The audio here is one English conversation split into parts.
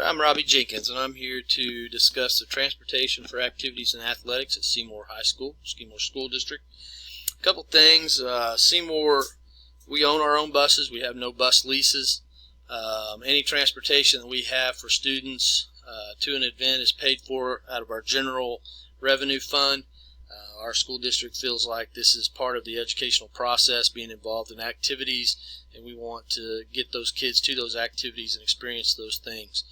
I'm Robbie Jenkins, and I'm here to discuss the transportation for activities and athletics at Seymour High School, Seymour School District. A couple things. Seymour, we own our own buses. We have no bus leases. Any transportation that we have for students to an event is paid for out of our general revenue fund. Our school district feels like this is part of the educational process, being involved in activities, and we want to get those kids to those activities and experience those things.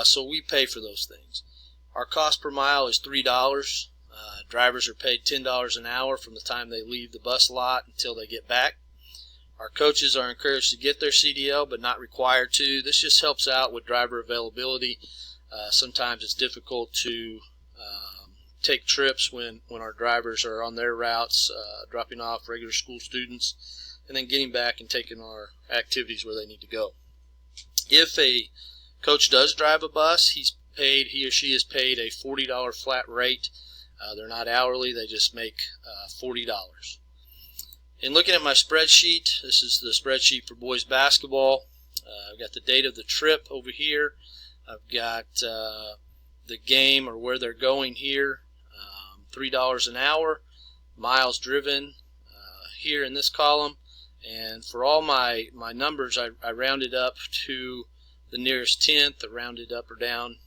So we pay for those things. Our cost per mile is $3. Drivers are paid $10 an hour from the time they leave the bus lot until they get back. Our coaches are encouraged to get their CDL, but not required to. This just helps out with driver availability. Sometimes it's difficult to take trips when our drivers are on their routes, dropping off regular school students, and then getting back and taking our activities where they need to go. If a coach does drive a bus, he or she is paid a $40 flat rate. They're not hourly, they just make $40. In looking at my spreadsheet, this is the spreadsheet for boys basketball. I've got the date of the trip over here. I've got the game or where they're going here, $3 an hour, miles driven here in this column, and for all my numbers I rounded up to the nearest tenth, or rounded up or down.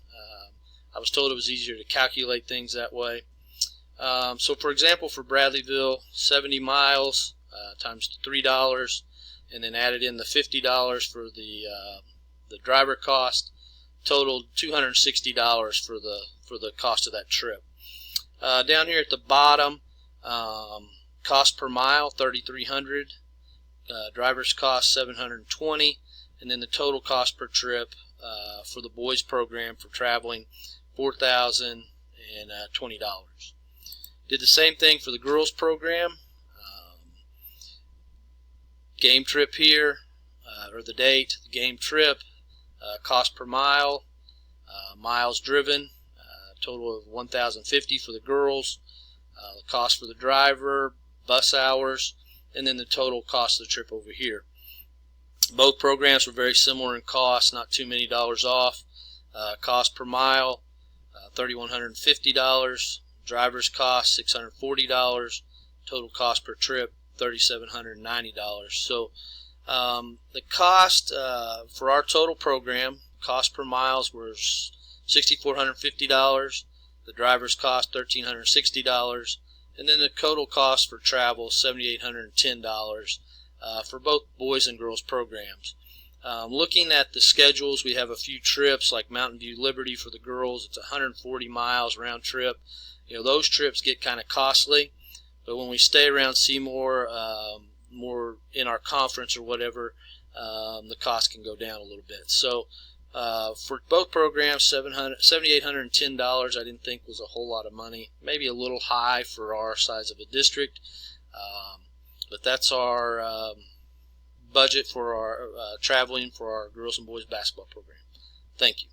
I was told it was easier to calculate things that way. So for example, for Bradleyville, 70 miles times $3, and then added in the $50 for the driver cost, totaled $260 for the cost of that trip. Down here at the bottom, cost per mile $3,300, driver's cost $720, and then the total cost per trip for the boys program for traveling $4,020. Did the same thing for the girls program. Game trip here, or the date, the game trip, cost per mile, miles driven, total of $1,050 for the girls, the cost for the driver, bus hours, and then the total cost of the trip over here. Both programs were very similar in cost, not too many dollars off. Cost per mile, $3,150. Driver's cost, $640. Total cost per trip, $3,790. So the cost for our total program, cost per miles was $6,450. The driver's cost, $1,360. And then the total cost for travel, $7,810 for both boys and girls programs. Looking at the schedules, we have a few trips like Mountain View Liberty for the girls. It's 140 miles round trip. Those trips get kind of costly, but when we stay around Seymour, more in our conference or whatever, the cost can go down a little bit. So for both programs, $7,810 I didn't think was a whole lot of money. Maybe a little high for our size of a district, but that's our budget for our traveling for our girls and boys basketball program. Thank you.